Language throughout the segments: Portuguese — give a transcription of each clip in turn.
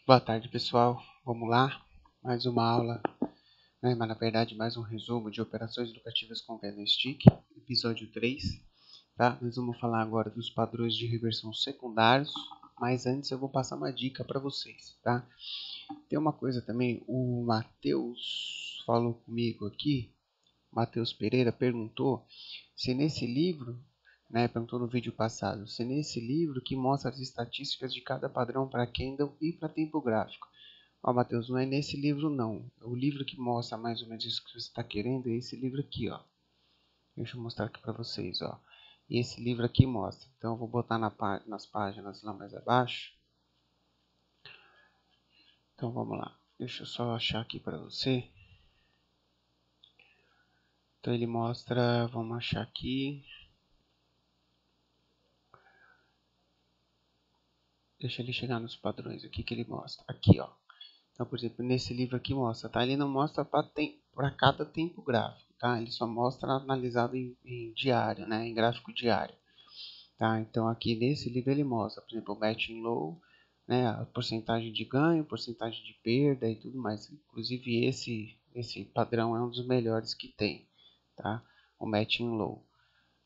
Boa tarde, pessoal. Vamos lá. Mais uma aula, né? Mas na verdade mais um resumo de operações educativas com candlestick, episódio 3. Tá? Nós vamos falar agora dos padrões de reversão secundários, mas antes eu vou passar uma dica para vocês, tá? Tem uma coisa também, o Matheus falou comigo aqui, Matheus Pereira perguntou se nesse livro, né, perguntou no vídeo passado, se nesse livro que mostra as estatísticas de cada padrão para candle e para tempo gráfico. Ó, Matheus, não é nesse livro não. O livro que mostra mais ou menos isso que você está querendo é esse livro aqui, ó. Deixa eu mostrar aqui para vocês, ó. E esse livro aqui mostra. Então eu vou botar nas páginas lá mais abaixo. Então vamos lá. Deixa eu só achar aqui para você. Então ele mostra, vamos achar aqui. Deixa ele chegar nos padrões aqui que ele mostra. Aqui, ó. Então, por exemplo, nesse livro aqui mostra, tá? Ele não mostra para cada tempo gráfico, tá? Ele só mostra analisado em diário, né? Em gráfico diário, tá? Então, aqui nesse livro ele mostra, por exemplo, o matching low, né? A porcentagem de ganho, porcentagem de perda e tudo mais. Inclusive, esse padrão é um dos melhores que tem, tá? O matching low.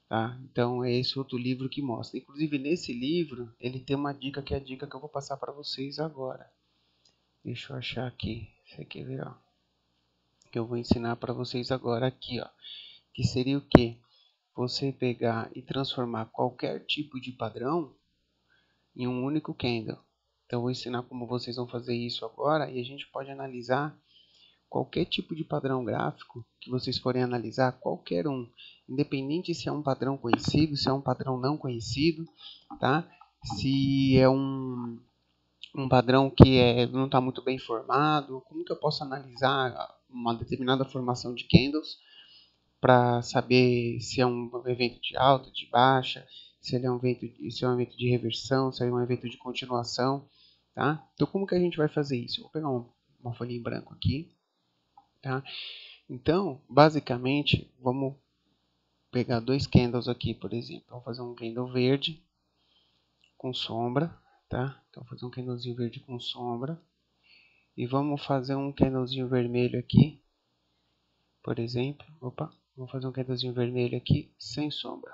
Tá? Então é esse outro livro que mostra. Inclusive nesse livro ele tem uma dica que é a dica que eu vou passar para vocês agora. Deixa eu achar aqui. Você quer ver, ó? Que eu vou ensinar para vocês agora aqui, ó. Que seria o que? Você pegar e transformar qualquer tipo de padrão em um único candle. Então eu vou ensinar como vocês vão fazer isso agora e a gente pode analisar qualquer tipo de padrão gráfico que vocês forem analisar, qualquer um, independente se é um padrão conhecido, se é um padrão não conhecido, tá? Se é um padrão que não está muito bem formado, como que eu posso analisar uma determinada formação de candles para saber se é um evento de alta, de baixa, se é um evento de reversão, se é um evento de continuação, tá? Então como que a gente vai fazer isso? Eu vou pegar uma folha em branco aqui, tá? Então, basicamente, vamos pegar dois candles aqui, por exemplo. Vamos fazer um candle verde com sombra, tá? Então, vou fazer um candlezinho verde com sombra. E vamos fazer um candlezinho vermelho aqui, por exemplo. Opa, vamos fazer um candlezinho vermelho aqui sem sombra.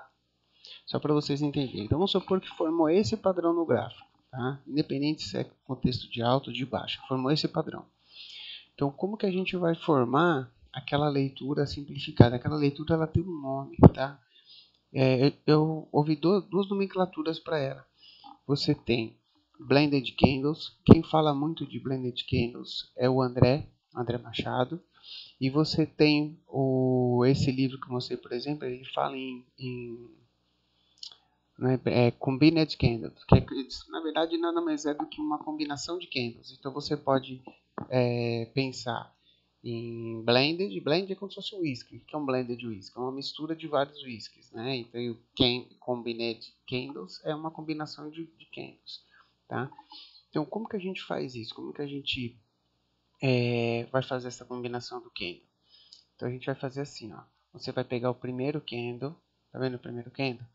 Só para vocês entenderem. Então, vamos supor que formou esse padrão no gráfico, tá? Independente se é contexto de alta ou de baixa, formou esse padrão. Então, como que a gente vai formar aquela leitura simplificada? Aquela leitura ela tem um nome, tá? Eu ouvi duas nomenclaturas para ela. Você tem Blended Candles. Quem fala muito de Blended Candles é o André Machado. E você tem esse livro que eu mostrei, por exemplo, ele fala né, Combined Candles, que na verdade nada mais é do que uma combinação de candles. Então você pode pensar em blended. Blend é como se fosse um whisky. O que é um blended whisky? É uma mistura de vários whiskies, né? Então o combined candles é uma combinação de candles, tá? Então como que a gente faz isso? Como que a gente vai fazer essa combinação do candle? Então a gente vai fazer assim, ó. Você vai pegar o primeiro candle, tá vendo o primeiro candle?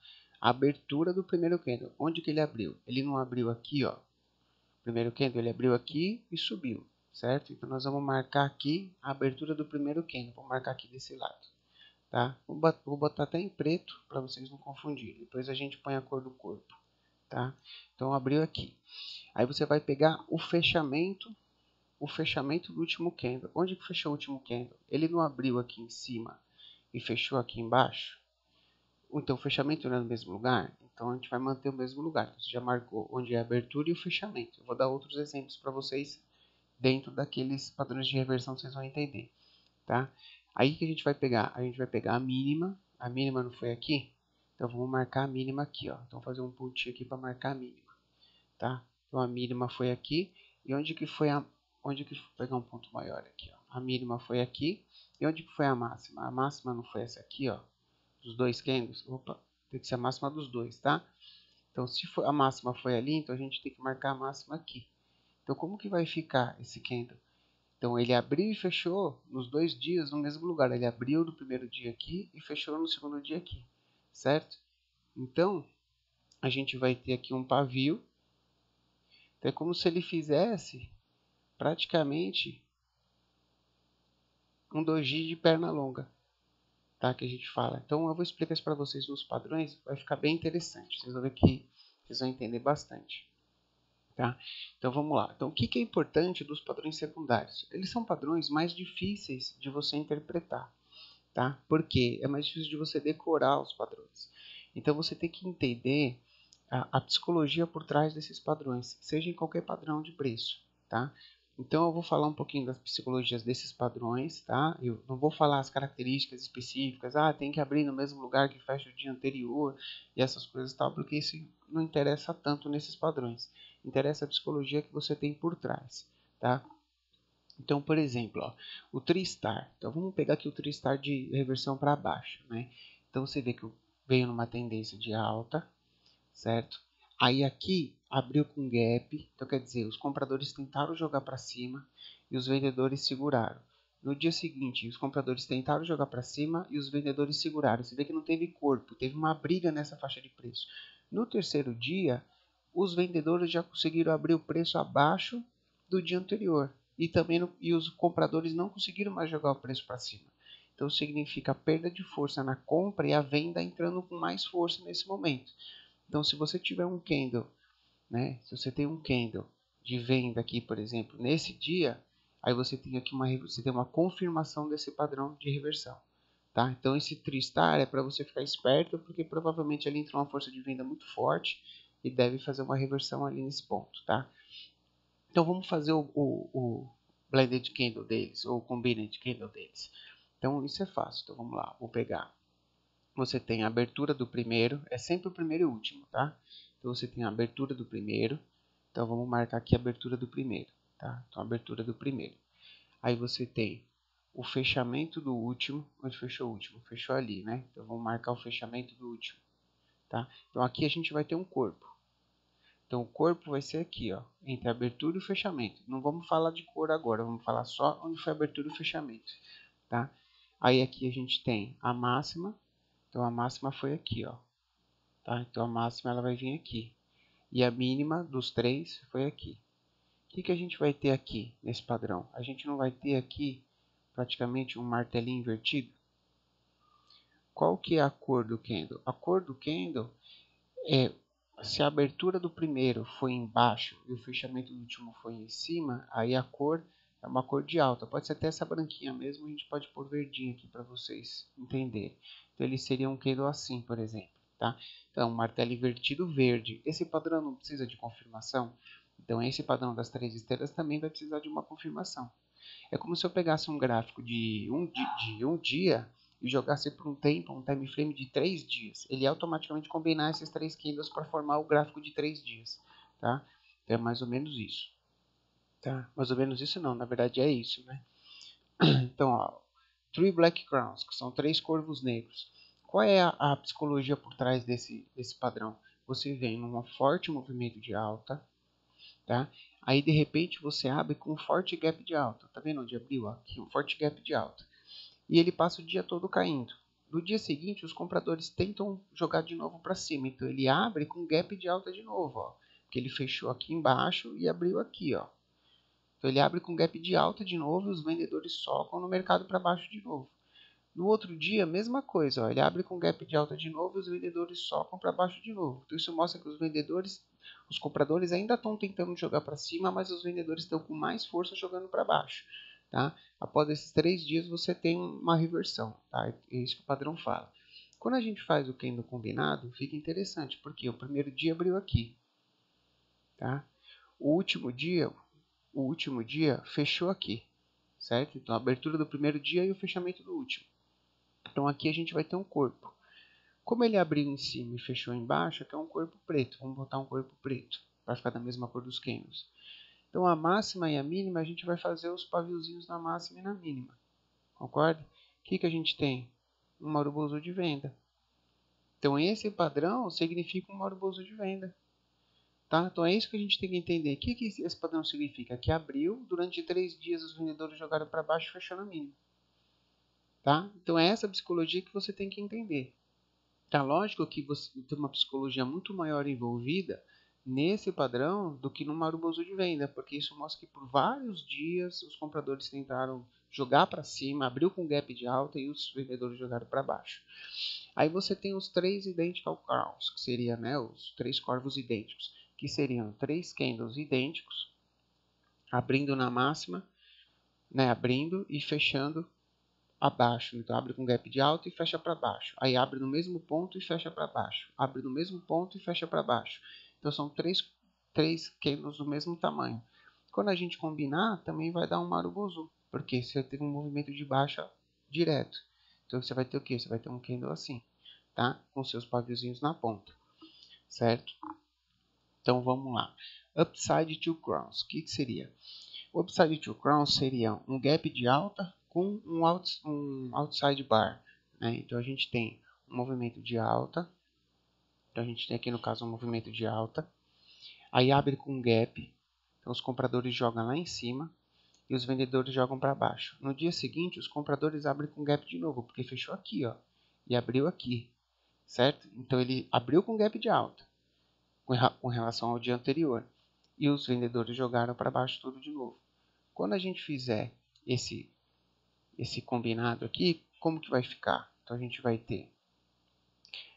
A abertura do primeiro candle. Onde que ele abriu? Ele não abriu aqui, ó. O primeiro candle ele abriu aqui e subiu, certo? Então nós vamos marcar aqui a abertura do primeiro candle. Vou marcar aqui desse lado, tá? Vou botar até em preto para vocês não confundirem. Depois a gente põe a cor do corpo, tá? Então abriu aqui. Aí você vai pegar o fechamento do último candle. Onde que fechou o último candle? Ele não abriu aqui em cima e fechou aqui embaixo? Então o fechamento não é no mesmo lugar? Então a gente vai manter o mesmo lugar. Você já marcou onde é a abertura e o fechamento. Eu vou dar outros exemplos para vocês dentro daqueles padrões de reversão, vocês vão entender, tá? Aí que a gente vai pegar? A gente vai pegar a mínima. A mínima não foi aqui? Então vamos marcar a mínima aqui, ó. Então vou fazer um pontinho aqui para marcar a mínima, tá? Então a mínima foi aqui. E onde que foi onde que vou pegar um ponto maior aqui, ó. A mínima foi aqui. E onde que foi a máxima? A máxima não foi essa aqui, ó. Dos dois candles. Opa, tem que ser a máxima dos dois, tá? Então se a máxima foi ali, então a gente tem que marcar a máxima aqui. Então como que vai ficar esse candle? Então ele abriu e fechou nos 2 dias no mesmo lugar. Ele abriu no primeiro dia aqui e fechou no segundo dia aqui, certo? Então a gente vai ter aqui um pavio. Então é como se ele fizesse praticamente um doji de perna longa, tá? Que a gente fala. Então eu vou explicar isso para vocês nos padrões, vai ficar bem interessante. Vocês vão ver que vocês vão entender bastante. Tá? Então vamos lá. Então o que é importante dos padrões secundários? Eles são padrões mais difíceis de você interpretar, tá? Porque é mais difícil de você decorar os padrões. Então você tem que entender a psicologia por trás desses padrões, seja em qualquer padrão de preço, tá? Então eu vou falar um pouquinho das psicologias desses padrões, tá? Eu não vou falar as características específicas, tem que abrir no mesmo lugar que fecha o dia anterior e essas coisas e tal, porque isso não interessa tanto nesses padrões. Interessa a psicologia que você tem por trás, tá? Então, por exemplo, ó, o TriStar. Então, vamos pegar aqui o TriStar de reversão para baixo, né? Então, você vê que veio numa tendência de alta, certo? Aí aqui abriu com gap, então quer dizer, os compradores tentaram jogar para cima e os vendedores seguraram. No dia seguinte, os compradores tentaram jogar para cima e os vendedores seguraram. Você vê que não teve corpo, teve uma briga nessa faixa de preço. No terceiro dia, os vendedores já conseguiram abrir o preço abaixo do dia anterior. E os compradores não conseguiram mais jogar o preço para cima. Então significa perda de força na compra e a venda entrando com mais força nesse momento. Então se você tiver um candle, né, se você tem um candle de venda aqui, por exemplo, nesse dia, aí você tem aqui uma confirmação desse padrão de reversão. Tá? Então esse TriStar é para você ficar esperto, porque provavelmente ali entrou uma força de venda muito forte e deve fazer uma reversão ali nesse ponto, tá? Então vamos fazer o blended candle deles, ou combined candle deles. Então isso é fácil, então vamos lá, vou pegar. Você tem a abertura do primeiro, é sempre o primeiro e o último, tá? Então você tem a abertura do primeiro, então vamos marcar aqui a abertura do primeiro, tá? Então a abertura do primeiro. Aí você tem o fechamento do último, onde fechou o último? Fechou ali, né? Então vamos marcar o fechamento do último, tá? Então aqui a gente vai ter um corpo. Então o corpo vai ser aqui, ó, entre a abertura e o fechamento. Não vamos falar de cor agora, vamos falar só onde foi a abertura e o fechamento, tá? Aí aqui a gente tem a máxima, então a máxima foi aqui, ó, tá? Então a máxima ela vai vir aqui. E a mínima dos três foi aqui. O que a gente vai ter aqui nesse padrão? A gente não vai ter aqui praticamente um martelinho invertido? Qual que é a cor do candle? A cor do candle é, se a abertura do primeiro foi embaixo e o fechamento do último foi em cima, aí a cor é uma cor de alta. Pode ser até essa branquinha mesmo, a gente pode pôr verdinho aqui para vocês entenderem. Então ele seria um candle assim, por exemplo, tá? Então, martelo invertido verde. Esse padrão não precisa de confirmação? Então esse padrão das três estrelas também vai precisar de uma confirmação. É como se eu pegasse um gráfico de um dia e jogasse por um tempo, um time frame de 3 dias. Ele automaticamente combinar esses três candles para formar o gráfico de 3 dias. Tá? Então é mais ou menos isso. Tá? Mais ou menos isso não, na verdade é isso. Né? Então, ó, Three Black Crowns, que são 3 corvos negros. Qual é a psicologia por trás desse padrão? Você vem num forte movimento de alta, tá? Aí de repente você abre com um forte gap de alta, tá vendo onde abriu? Aqui, um forte gap de alta. E ele passa o dia todo caindo. No dia seguinte, os compradores tentam jogar de novo para cima, então ele abre com gap de alta de novo, ó, porque ele fechou aqui embaixo e abriu aqui, ó. Então ele abre com gap de alta de novo e os vendedores socam no mercado para baixo de novo. No outro dia, mesma coisa, ó, ele abre com gap de alta de novo e os vendedores socam para baixo de novo. Então isso mostra que os compradores ainda estão tentando jogar para cima, mas os vendedores estão com mais força jogando para baixo. Tá? Após esses 3 dias você tem uma reversão. Tá? É isso que o padrão fala. Quando a gente faz o candle combinado, fica interessante, porque o primeiro dia abriu aqui. Tá? O último dia fechou aqui. Certo? Então a abertura do primeiro dia e o fechamento do último. Então aqui a gente vai ter um corpo. Como ele abriu em cima e fechou embaixo, aqui é um corpo preto. Vamos botar um corpo preto para ficar da mesma cor dos candles. Então a máxima e a mínima a gente vai fazer os paviozinhos na máxima e na mínima. Concorda? O que a gente tem? Um Marubozu de venda. Então esse padrão significa um Marubozu de venda. Tá? Então é isso que a gente tem que entender. O que esse padrão significa? Que abriu, durante 3 dias os vendedores jogaram para baixo e fechou na mínima. Tá? Então é essa psicologia que você tem que entender. Tá lógico que você tem uma psicologia muito maior envolvida nesse padrão do que no Marubozu de venda, porque isso mostra que por vários dias os compradores tentaram jogar para cima, abriu com gap de alta e os vendedores jogaram para baixo. Aí você tem os 3 identical crowns, que seria, né, os 3 corvos idênticos, que seriam 3 candles idênticos, abrindo na máxima, né, abrindo e fechando abaixo. Então abre com gap de alta e fecha para baixo. Aí abre no mesmo ponto e fecha para baixo. Abre no mesmo ponto e fecha para baixo. Então são três candles do mesmo tamanho. Quando a gente combinar, também vai dar um Marubozu, porque você teve um movimento de baixa direto. Então você vai ter o quê? Você vai ter um candle assim, tá? Com seus paviozinhos na ponta, certo? Então vamos lá. Upside two crowns. O que seria? O upside two crowns seria um gap de alta com um outside bar, né? Então a gente tem um movimento de alta. Então a gente tem aqui no caso um movimento de alta. Aí abre com um gap. Então os compradores jogam lá em cima e os vendedores jogam para baixo. No dia seguinte, os compradores abrem com gap de novo, porque fechou aqui, ó, e abriu aqui, certo? Então ele abriu com gap de alta com relação ao dia anterior e os vendedores jogaram para baixo tudo de novo. Quando a gente fizer esse combinado aqui, como que vai ficar? Então a gente vai ter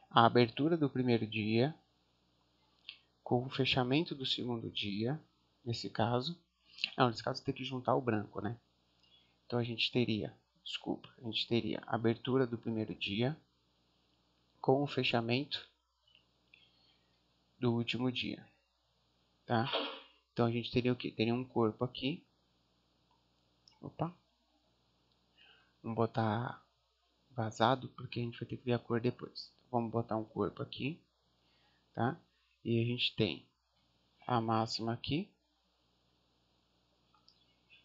a abertura do primeiro dia com o fechamento do segundo dia, nesse caso. Nesse caso tem que juntar o branco, né? Então a gente teria a abertura do primeiro dia com o fechamento do último dia, tá? Então a gente teria o que? Teria um corpo aqui. Opa. Vamos botar vazado, porque a gente vai ter que ver a cor depois. Então, vamos botar um corpo aqui, tá? E a gente tem a máxima aqui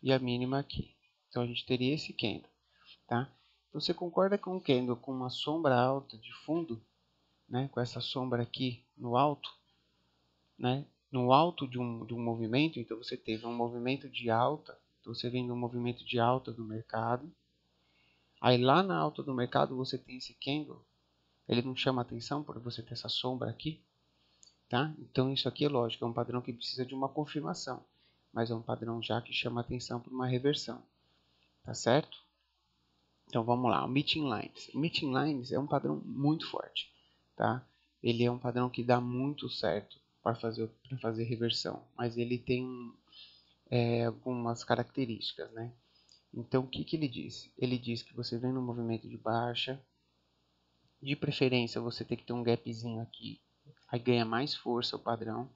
e a mínima aqui. Então a gente teria esse candle, tá? Então você concorda com um candle com uma sombra alta de fundo, né? Com essa sombra aqui no alto, né? No alto de um movimento, então você teve um movimento de alta, então você vem no movimento de alta do mercado. Aí lá na alta do mercado você tem esse candle, ele não chama atenção por você ter essa sombra aqui, tá? Então isso aqui é lógico, é um padrão que precisa de uma confirmação, mas é um padrão já que chama atenção por uma reversão, tá certo? Então vamos lá, o Meeting Lines. O Meeting Lines é um padrão muito forte, tá? Ele é um padrão que dá muito certo para fazer reversão, mas ele tem algumas características, né? Então o que ele diz? Ele diz que você vem no movimento de baixa, de preferência você tem que ter um gapzinho aqui, aí ganha mais força o padrão,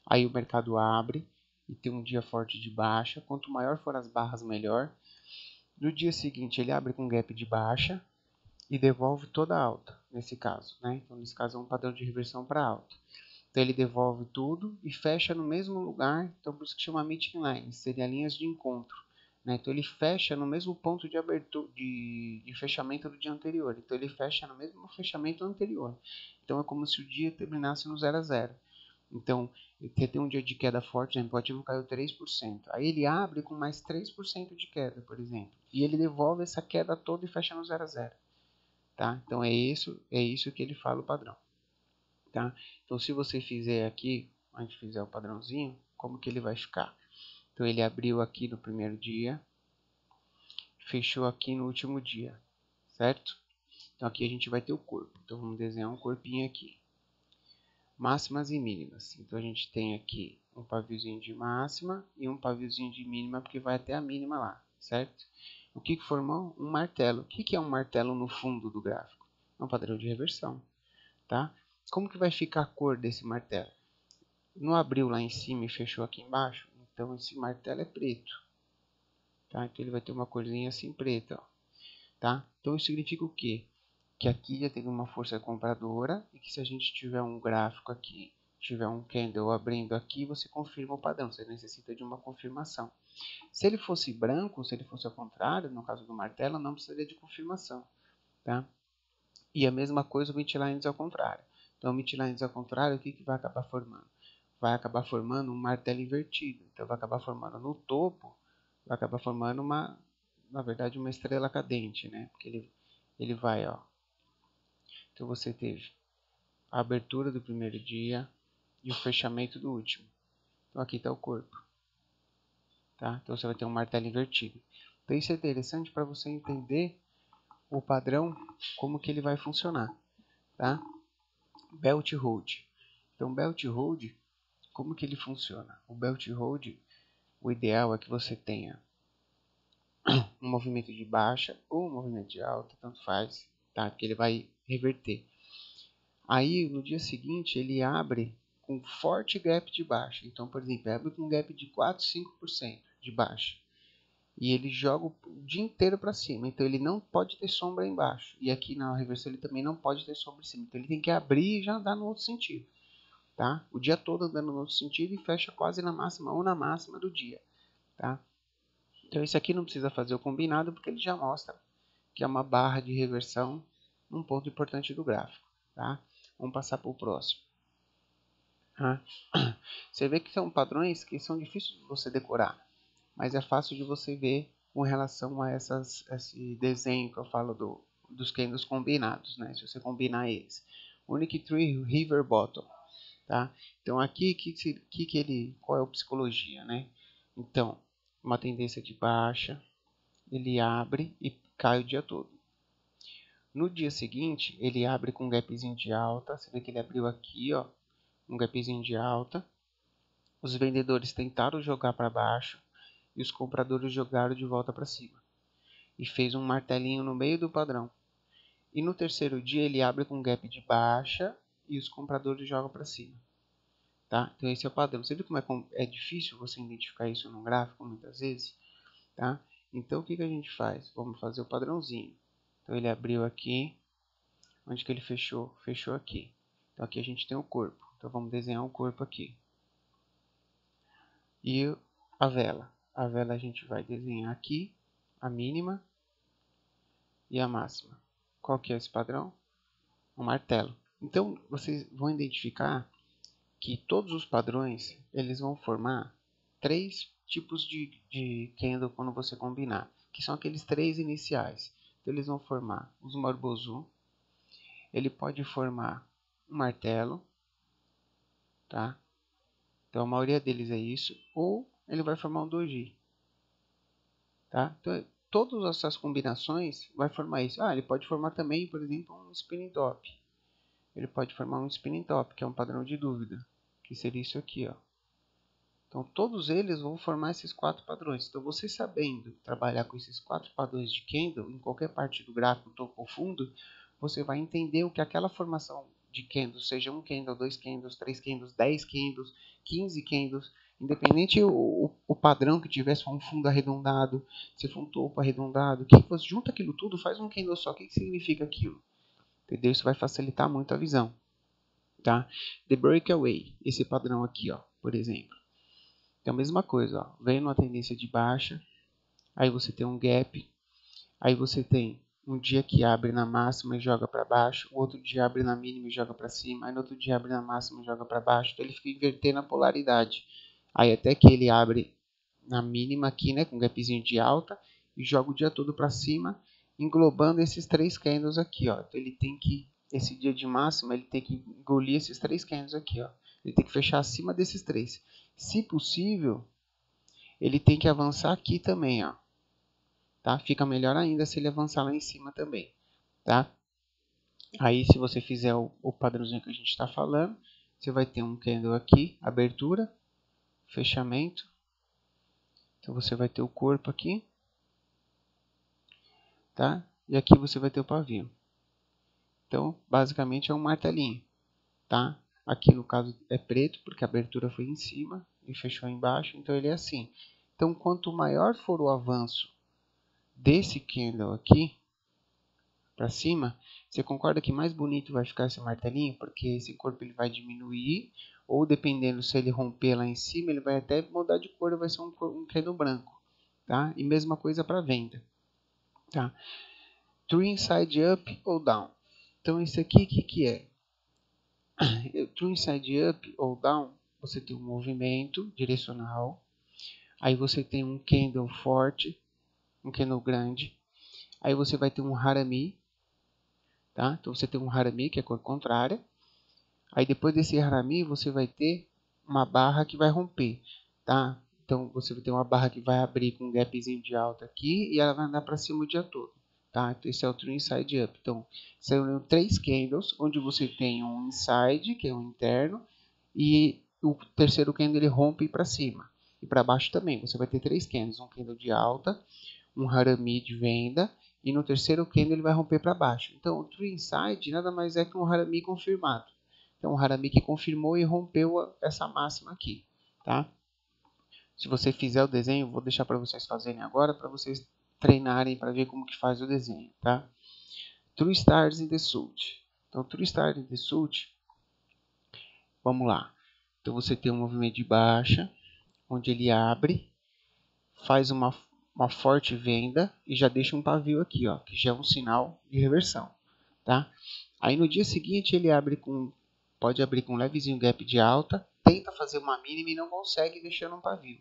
aí o mercado abre e tem um dia forte de baixa, quanto maior for as barras melhor. No dia seguinte ele abre com gap de baixa e devolve toda a alta, nesse caso, né? Então nesse caso é um padrão de reversão para alta. Então ele devolve tudo e fecha no mesmo lugar, então por isso que chama meeting line, seria linhas de encontro, né? Então ele fecha no mesmo ponto de abertura de fechamento do dia anterior. Então ele fecha no mesmo fechamento anterior. Então é como se o dia terminasse no 0 a 0. Então, você tem um dia de queda forte, por exemplo, o ativo caiu 3%. Aí ele abre com mais 3% de queda, por exemplo. E ele devolve essa queda toda e fecha no 0 a 0. Tá? Então é isso que ele fala o padrão. Tá? Então se você fizer aqui, a gente fizer o padrãozinho, como que ele vai ficar? Então ele abriu aqui no primeiro dia, fechou aqui no último dia, certo? Então aqui a gente vai ter o corpo. Então vamos desenhar um corpinho aqui. Máximas e mínimas. Então a gente tem aqui um paviozinho de máxima e um paviozinho de mínima, porque vai até a mínima lá, certo? O que formou? Um martelo. O que é um martelo no fundo do gráfico? É um padrão de reversão, tá? Como que vai ficar a cor desse martelo? Não abriu lá em cima e fechou aqui embaixo, então esse martelo é preto, tá? Então ele vai ter uma corzinha assim preta, ó, tá? Então isso significa o quê? Que aqui já teve uma força compradora e que se a gente tiver um gráfico aqui, tiver um candle abrindo aqui, você confirma o padrão, você necessita de uma confirmação. Se ele fosse branco, se ele fosse ao contrário, no caso do martelo, não precisaria de confirmação, tá? E a mesma coisa o midlines ao contrário. Então o midlines ao contrário, o que vai acabar formando? Vai acabar formando um martelo invertido. Então vai acabar formando no topo, vai acabar formando na verdade, uma estrela cadente, né? Porque ele vai, ó. Então você teve a abertura do primeiro dia, e o fechamento do último. Então aqui está o corpo. Tá? Então você vai ter um martelo invertido. Então isso é interessante para você entender o padrão, como que ele vai funcionar. Tá? Belt Hold. Então Belt Hold, como que ele funciona? O Belt Hold, o ideal é que você tenha um movimento de baixa ou um movimento de alta, tanto faz, tá? Porque ele vai reverter. Aí no dia seguinte ele abre com forte gap de baixa. Então, por exemplo, abre com um gap de 4, 5% de baixa. E ele joga o dia inteiro para cima. Então ele não pode ter sombra embaixo. E aqui na reversão ele também não pode ter sombra em cima. Então ele tem que abrir e já andar no outro sentido. Tá? O dia todo andando no outro sentido e fecha quase na máxima ou na máxima do dia. Tá? Então esse aqui não precisa fazer o combinado porque ele já mostra que é uma barra de reversão num ponto importante do gráfico. Tá? Vamos passar para o próximo. Tá? Você vê que são padrões que são difíceis de você decorar, mas é fácil de você ver com relação a esse desenho que eu falo dos candles combinados, né? Se você combinar eles. Unique Tree River Bottom. Tá? Então aqui qual é a psicologia, né? Então, uma tendência de baixa, ele abre e cai o dia todo. No dia seguinte, ele abre com um gapzinho de alta, você vê que ele abriu aqui, ó, um gapzinho de alta. Os vendedores tentaram jogar para baixo e os compradores jogaram de volta para cima. E fez um martelinho no meio do padrão. E no terceiro dia ele abre com um gap de baixa e os compradores jogam para cima. Tá? Então esse é o padrão. Você viu como é difícil você identificar isso no gráfico muitas vezes? Tá? Então o que a gente faz? Vamos fazer o padrãozinho. Então ele abriu aqui. Onde que ele fechou? Fechou aqui. Então aqui a gente tem o corpo. Então vamos desenhar o corpo aqui. E a vela. A vela a gente vai desenhar aqui a mínima e a máxima. Qual que é esse padrão? Um martelo. Então vocês vão identificar que todos os padrões eles vão formar 3 tipos de candle quando você combinar, que são aqueles 3 iniciais. Então, eles vão formar os marbozu, ele pode formar um martelo, tá? Então a maioria deles é isso, ou ele vai formar um doji, tá? Então todas essas combinações vai formar isso. Ele pode formar também, por exemplo, um spinning top. Ele pode formar um spinning top, que é um padrão de dúvida, que seria isso aqui, ó. Então, todos eles vão formar esses 4 padrões. Então, você sabendo trabalhar com esses 4 padrões de candle, em qualquer parte do gráfico, topo ou fundo, você vai entender o que aquela formação de candles, seja um candle, 2 candles, 3 candles, 10 candles, 15 candles, independente o padrão que tiver, se for um fundo arredondado, se for um topo arredondado, que você junta aquilo tudo, faz um candle só. O que significa aquilo? Entendeu? Isso vai facilitar muito a visão. Tá? The Breakaway, esse padrão aqui, ó, por exemplo. Então, a mesma coisa, ó, vem numa tendência de baixa, aí você tem um gap, aí você tem um dia que abre na máxima e joga para baixo, o outro dia abre na mínima e joga para cima, aí no outro dia abre na máxima e joga para baixo, então ele fica invertendo a polaridade. Aí até que ele abre na mínima aqui, né, com um gapzinho de alta, e joga o dia todo para cima, englobando esses 3 candles aqui, ó. Então ele tem que, esse dia de máxima, ele tem que engolir esses 3 candles aqui, ó. Ele tem que fechar acima desses 3. Se possível, ele tem que avançar aqui também, ó. Tá? Fica melhor ainda se ele avançar lá em cima também, tá? Aí, se você fizer o padrãozinho que a gente está falando, você vai ter um candle aqui, abertura, fechamento. Então, você vai ter o corpo aqui, tá? E aqui você vai ter o pavio. Então, basicamente é um martelinho, tá? Aqui no caso é preto, porque a abertura foi em cima e fechou embaixo, então ele é assim. Então, quanto maior for o avanço desse candle aqui para cima, você concorda que mais bonito vai ficar esse martelinho? Porque esse corpo ele vai diminuir, ou dependendo se ele romper lá em cima, ele vai até mudar de cor, vai ser um candle branco, tá? E mesma coisa para venda, tá? True inside up ou down. Então esse aqui, o que é? True inside up ou down, você tem um movimento direcional, aí você tem um candle forte, um candle grande, aí você vai ter um harami, tá? Então você tem um harami, que é a cor contrária, Aí depois desse harami você vai ter uma barra que vai romper, tá? Então você vai ter uma barra que vai abrir com um gapzinho de alta aqui e ela vai andar para cima o dia todo, tá? Então esse é o True Inside Up. Então são 3 candles, onde você tem um inside, que é um interno, e o terceiro candle ele rompe para cima. E para baixo também, você vai ter 3 candles, um candle de alta, um harami de venda, e no terceiro candle ele vai romper para baixo. Então o True Inside nada mais é que um harami confirmado. Então, o harami que confirmou e rompeu essa máxima aqui, tá? Se você fizer o desenho, vou deixar para vocês fazerem agora, para vocês treinarem para ver como que faz o desenho, tá? True Stars in the Suit. Então, True Stars in the Suit, vamos lá. Então, você tem um movimento de baixa, onde ele abre, faz uma forte venda e já deixa um pavio aqui, ó, que já é um sinal de reversão, tá? Aí, no dia seguinte, ele pode abrir com um levezinho gap de alta, tenta fazer uma mínima e não consegue, deixando um pavio.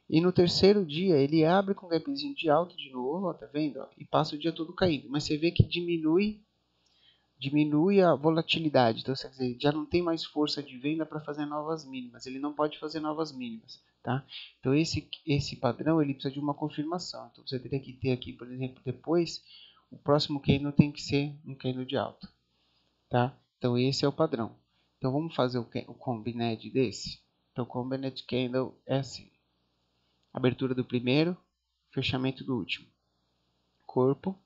E no terceiro dia ele abre com um gapzinho de alta de novo, ó, tá vendo? Ó, e passa o dia todo caindo. Mas você vê que diminui a volatilidade. Então, quer dizer, já não tem mais força de venda para fazer novas mínimas. Ele não pode fazer novas mínimas, tá? Então esse padrão ele precisa de uma confirmação. Então você teria que ter aqui, por exemplo, depois o próximo candle tem que ser um candle de alta, tá? Então esse é o padrão. Então vamos fazer o combined desse. Então combined candle é assim: abertura do primeiro, fechamento do último, corpo,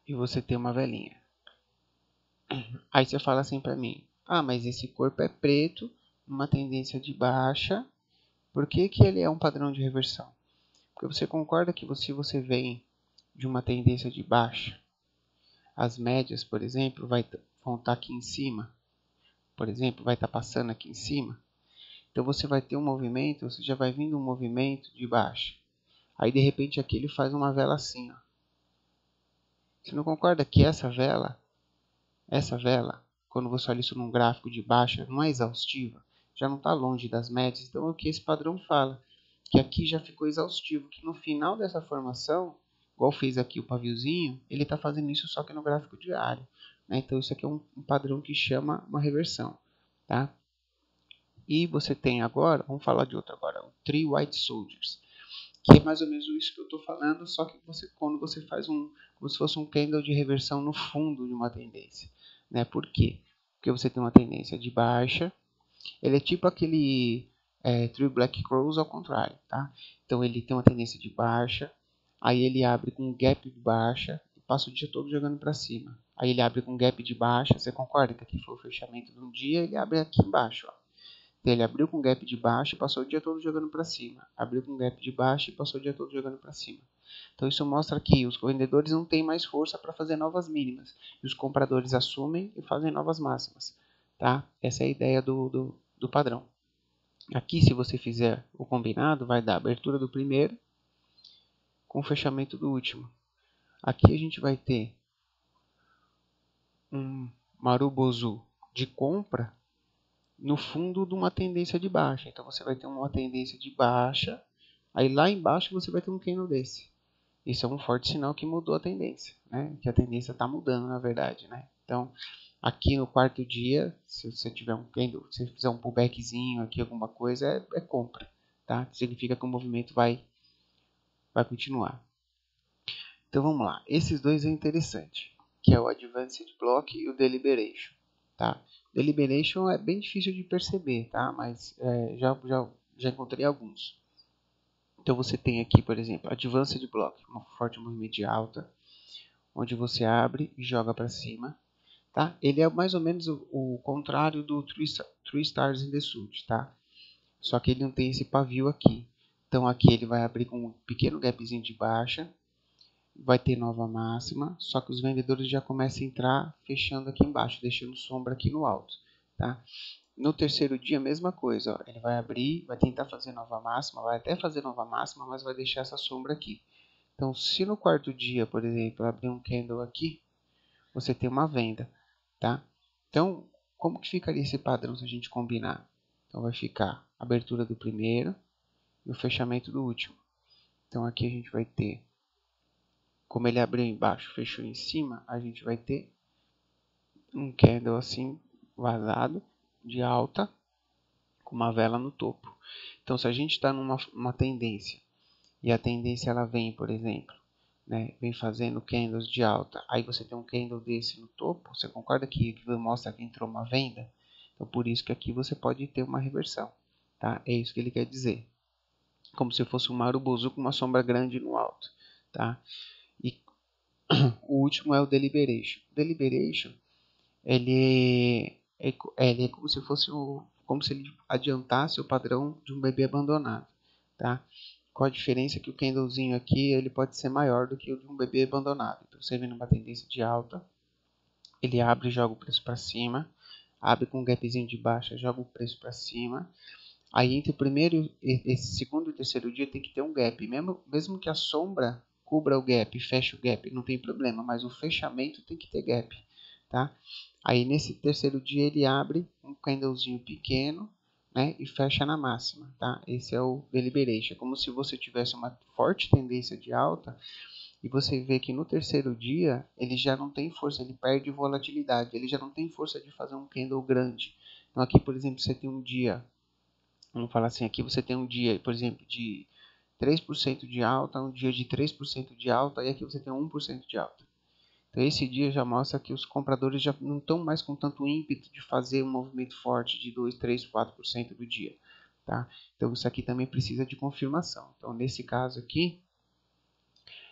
e você tem uma velinha. Aí você fala assim para mim: ah, mas esse corpo é preto, uma tendência de baixa, por que que ele é um padrão de reversão? Porque você concorda que se você vem de uma tendência de baixa, as médias, por exemplo, vão estar aqui em cima, por exemplo, vai estar passando aqui em cima. Então você vai ter um movimento, você já vai vindo um movimento de baixa. Aí de repente aqui ele faz uma vela assim, ó. Você não concorda que essa vela, quando você olha isso num gráfico de baixa, não é exaustiva? Já não está longe das médias. Então é o que esse padrão fala, que aqui já ficou exaustivo, que no final dessa formação, igual fez aqui o paviozinho, ele está fazendo isso só que no gráfico diário, né? Então isso aqui é um padrão que chama uma reversão, tá? E você tem agora, vamos falar de outro agora, o Three White Soldiers, que é mais ou menos isso que eu estou falando, só que quando você faz como se fosse um candle de reversão no fundo de uma tendência, né? Por quê? Porque você tem uma tendência de baixa, ele é tipo aquele Three Black Crows ao contrário, tá? Então ele tem uma tendência de baixa, aí ele abre com um gap de baixa e passa o dia todo jogando para cima. Aí ele abre com um gap de baixa, você concorda que aqui foi o fechamento de um dia, ele abre aqui embaixo, ó. Ele abriu com gap de baixo e passou o dia todo jogando para cima. Abriu com gap de baixo e passou o dia todo jogando para cima. Então isso mostra que os vendedores não têm mais força para fazer novas mínimas. E os compradores assumem e fazem novas máximas. Tá? Essa é a ideia do padrão. Aqui, se você fizer o combinado, vai dar abertura do primeiro com o fechamento do último. Aqui a gente vai ter um Marubozu de compra no fundo de uma tendência de baixa. Então você vai ter uma tendência de baixa, aí lá embaixo você vai ter um candle desse. Isso é um forte sinal que mudou a tendência, né? Que a tendência está mudando, na verdade, né? Então, aqui no quarto dia, se você tiver um candle, se você fizer um pullbackzinho aqui, alguma coisa, é compra, tá? Significa que o movimento vai continuar. Então vamos lá. Esses dois é interessante, que é o Advanced Block e o Deliberation, tá? Deliberation é bem difícil de perceber, tá? Mas já encontrei alguns. Então você tem aqui, por exemplo, Advanced Block, um forte movimento de alta, onde você abre e joga para cima, tá? Ele é mais ou menos o contrário do Three Stars in the Suit, tá? Só que ele não tem esse pavio aqui. Então aqui ele vai abrir com um pequeno gapzinho de baixa, vai ter nova máxima, só que os vendedores já começam a entrar fechando aqui embaixo, deixando sombra aqui no alto, tá? No terceiro dia, mesma coisa, ó, ele vai abrir, vai tentar fazer nova máxima, vai até fazer nova máxima, mas vai deixar essa sombra aqui. Então, se no quarto dia, por exemplo, abrir um candle aqui, você tem uma venda, tá? Então, como que ficaria esse padrão se a gente combinar? Então, vai ficar a abertura do primeiro e o fechamento do último. Então, aqui a gente vai ter, como ele abriu embaixo, fechou em cima, a gente vai ter um candle assim, vazado, de alta, com uma vela no topo. Então, se a gente está numa tendência, e a tendência ela vem, por exemplo, né, vem fazendo candles de alta, aí você tem um candle desse no topo, você concorda que mostra que entrou uma venda? Então, por isso que aqui você pode ter uma reversão, tá? É isso que ele quer dizer. Como se fosse um marubozu com uma sombra grande no alto, tá? E o último é o deliberation. O deliberation, ele é como se fosse como se ele adiantasse o padrão de um bebê abandonado, tá? Qual a diferença? Que o candlezinho aqui ele pode ser maior do que o de um bebê abandonado. Então você vem numa tendência de alta, ele abre e joga o preço para cima, abre com um gapzinho de baixa, joga o preço para cima. Aí entre o primeiro, esse segundo e terceiro dia tem que ter um gap. Mesmo que a sombra cubra o gap, feche o gap, não tem problema, mas o fechamento tem que ter gap, tá? Aí nesse terceiro dia ele abre um candlezinho pequeno, né, e fecha na máxima, tá? Esse é o deliberation. É como se você tivesse uma forte tendência de alta e você vê que no terceiro dia ele já não tem força, ele perde volatilidade, ele já não tem força de fazer um candle grande. Então aqui, por exemplo, você tem um dia, vamos falar assim, aqui você tem um dia, por exemplo, de 3% de alta, um dia de 3% de alta, e aqui você tem 1% de alta. Então esse dia já mostra que os compradores já não estão mais com tanto ímpeto de fazer um movimento forte de 2, 3, 4% do dia, tá? Então isso aqui também precisa de confirmação. Então nesse caso aqui,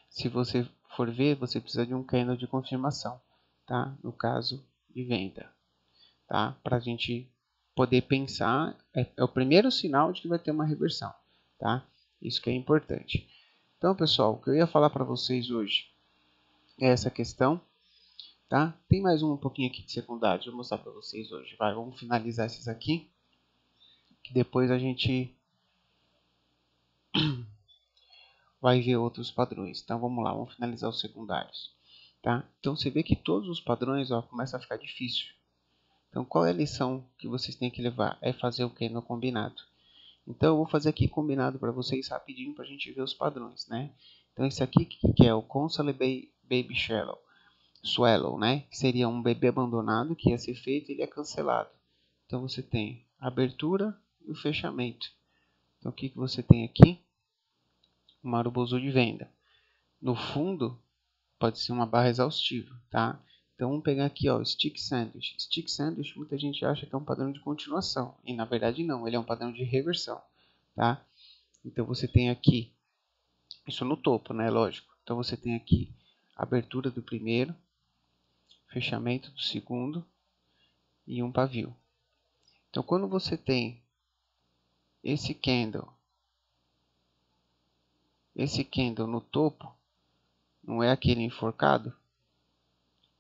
se você for ver, você precisa de um candle de confirmação, tá? No caso de venda, tá? Para a gente poder pensar, é o primeiro sinal de que vai ter uma reversão, tá? Isso que é importante. Então, pessoal, o que eu ia falar para vocês hoje é essa questão, tá? Tem mais um pouquinho aqui de secundário, vou mostrar para vocês hoje. Vamos finalizar esses aqui, que depois a gente vai ver outros padrões. Então, vamos lá, vamos finalizar os secundários, tá? Então, você vê que todos os padrões, ó, começa a ficar difícil. Então, qual é a lição que vocês têm que levar? É fazer o que no combinado. Então, eu vou fazer aqui combinado para vocês rapidinho para a gente ver os padrões, né? Então, esse aqui que é o Consolable Baby Swallow, né? Que seria um bebê abandonado que ia ser feito e ele é cancelado. Então, você tem a abertura e o fechamento. Então, o que você tem aqui? Um marubozu de venda. No fundo, pode ser uma barra exaustiva, tá? Então, vamos pegar aqui, ó, o Stick Sandwich. Stick Sandwich, muita gente acha que é um padrão de continuação. E, na verdade, não. Ele é um padrão de reversão, tá? Então, você tem aqui, isso no topo, né? Lógico. Então, você tem aqui a abertura do primeiro, fechamento do segundo e um pavio. Então, quando você tem esse candle no topo, não é aquele enforcado?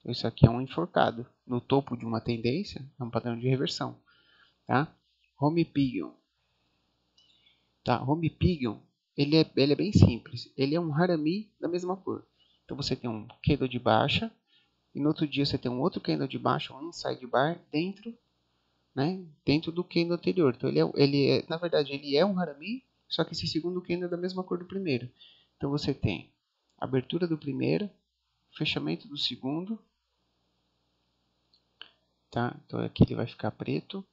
Isso aqui é um enforcado. No topo de uma tendência, é um padrão de reversão, tá? Home Pigeon. Tá? Home Pigeon, ele é bem simples. Ele é um harami da mesma cor. Então, você tem um candle de baixa, e no outro dia você tem um outro candle de baixa, um inside bar, dentro, né? Dentro do candle anterior. Então, na verdade, ele é um harami, só que esse segundo candle é da mesma cor do primeiro. Então, você tem abertura do primeiro, fechamento do segundo, tá? Então, aqui ele vai ficar preto,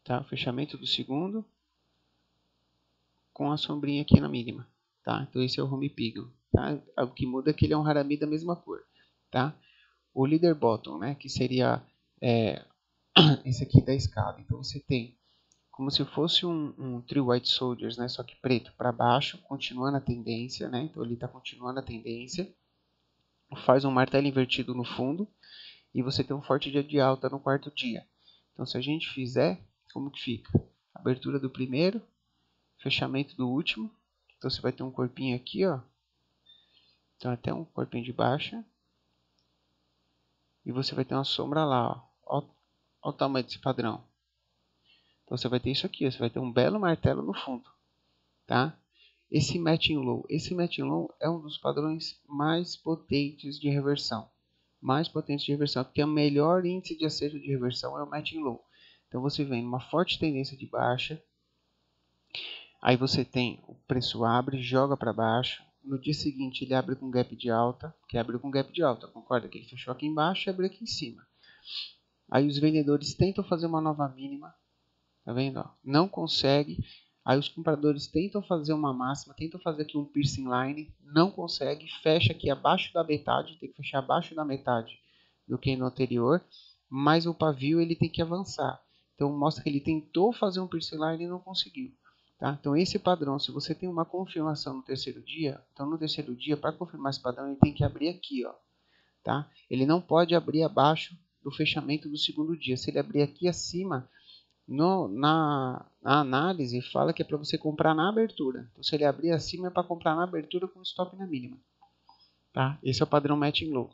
tá? Fechamento do segundo, com a sombrinha aqui na mínima, tá? Então, esse é o Home Pigeon, tá? O que muda é que ele é um harami da mesma cor, tá? O Leader Bottom, né? Que seria esse aqui da escada. Então, você tem como se fosse um Three White Soldiers, né? Só que preto para baixo, continuando a tendência, né? Então ele está continuando a tendência. Faz um martelo invertido no fundo e você tem um forte dia de alta no quarto dia. Então se a gente fizer, como que fica? Abertura do primeiro, fechamento do último. Então você vai ter um corpinho aqui, ó. Então até um corpinho de baixa. E você vai ter uma sombra lá, ó. Olha o tamanho desse padrão. Então você vai ter isso aqui, ó. Você vai ter um belo martelo no fundo, tá? Esse Matching Low é um dos padrões mais potentes de reversão. Porque o melhor índice de acerto de reversão é o Matching Low. Então você vem numa forte tendência de baixa, aí você tem o preço abre, joga para baixo, no dia seguinte ele abre com gap de alta, concorda? Que ele fechou aqui embaixo e abriu aqui em cima. Aí os vendedores tentam fazer uma nova mínima, tá vendo? Ó? Não consegue. Aí os compradores tentam fazer uma máxima, tentam fazer aqui um piercing line, não consegue, fecha aqui abaixo da metade, tem que fechar abaixo da metade do que no anterior, mas o pavio ele tem que avançar. Então mostra que ele tentou fazer um piercing line e não conseguiu. Tá? Então esse padrão, se você tem uma confirmação no terceiro dia, então no terceiro dia, para confirmar esse padrão, ele tem que abrir aqui, ó, tá? Ele não pode abrir abaixo do fechamento do segundo dia. Se ele abrir aqui acima, na análise fala que é para você comprar na abertura. Então se ele abrir acima é para comprar na abertura com stop na mínima. Tá? Esse é o padrão Matching Low.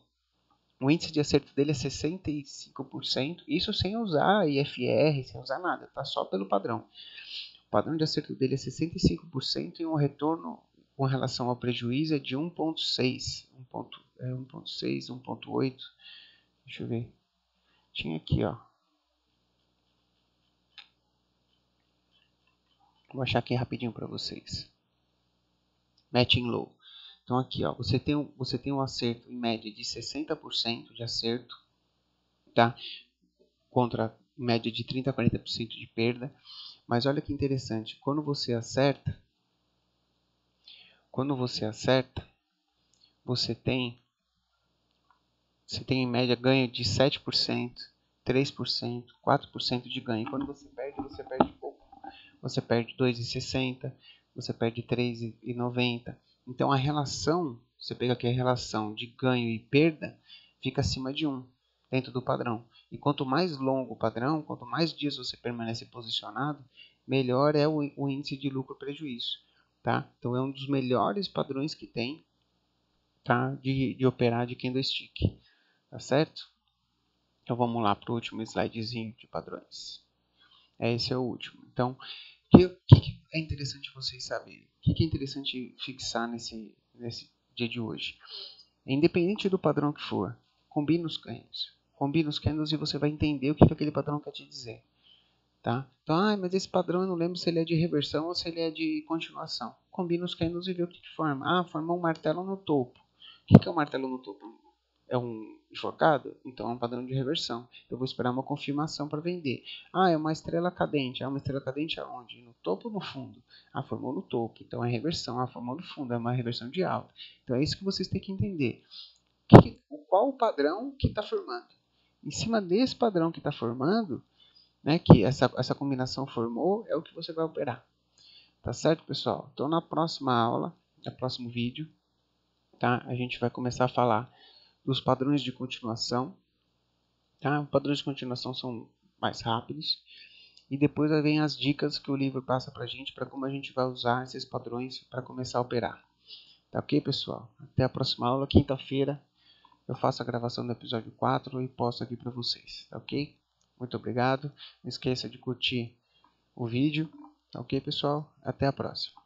O índice de acerto dele é 65%, isso sem usar IFR, sem usar nada, tá? Só pelo padrão. O padrão de acerto dele é 65% e um retorno com relação ao prejuízo é de 1.6, 1.6, 1.8. Deixa eu ver. Tinha aqui, ó. Vou achar aqui rapidinho para vocês. Matching Low. Então aqui, ó, você tem um acerto em média de 60% de acerto, tá? Contra média de 30 a 40% de perda. Mas olha que interessante, quando você acerta, você tem em média ganho de 7%, 3%, 4% de ganho. E quando você perde pouco. Você perde 2,60, você perde 3,90. Então a relação, você pega aqui a relação de ganho e perda, fica acima de 1 dentro do padrão. E quanto mais longo o padrão, quanto mais dias você permanece posicionado, melhor é o índice de lucro-prejuízo. Tá? Então é um dos melhores padrões que tem, tá? de operar de candlestick. Tá certo? Então vamos lá para o último slidezinho de padrões. Esse é o último. Então, o que é interessante vocês saberem? O que é interessante fixar nesse dia de hoje? Independente do padrão que for, combine os candles. Combine os candles e você vai entender o que aquele padrão quer te dizer. Tá? Então, mas esse padrão eu não lembro se ele é de reversão ou se ele é de continuação. Combina os candles e vê o que forma. Formou um martelo no topo. O que é um martelo no topo? É um enforcado? Então é um padrão de reversão. Eu vou esperar uma confirmação para vender. É uma estrela cadente. Uma estrela cadente aonde? No topo ou no fundo? Formou no topo. Então é reversão. Formou no fundo. É uma reversão de alta. Então é isso que vocês têm que entender. Qual o padrão que está formando? Em cima desse padrão que está formando, né, que essa combinação formou, é o que você vai operar. Tá certo, pessoal? Então na próxima aula, no próximo vídeo, tá, a gente vai começar a falar dos padrões de continuação. Tá? Os padrões de continuação são mais rápidos. E depois vem as dicas que o livro passa para a gente, para como a gente vai usar esses padrões para começar a operar. Tá ok, pessoal? Até a próxima aula, quinta-feira. Eu faço a gravação do episódio 4 e posto aqui para vocês. Tá ok? Muito obrigado. Não esqueça de curtir o vídeo. Tá ok, pessoal? Até a próxima.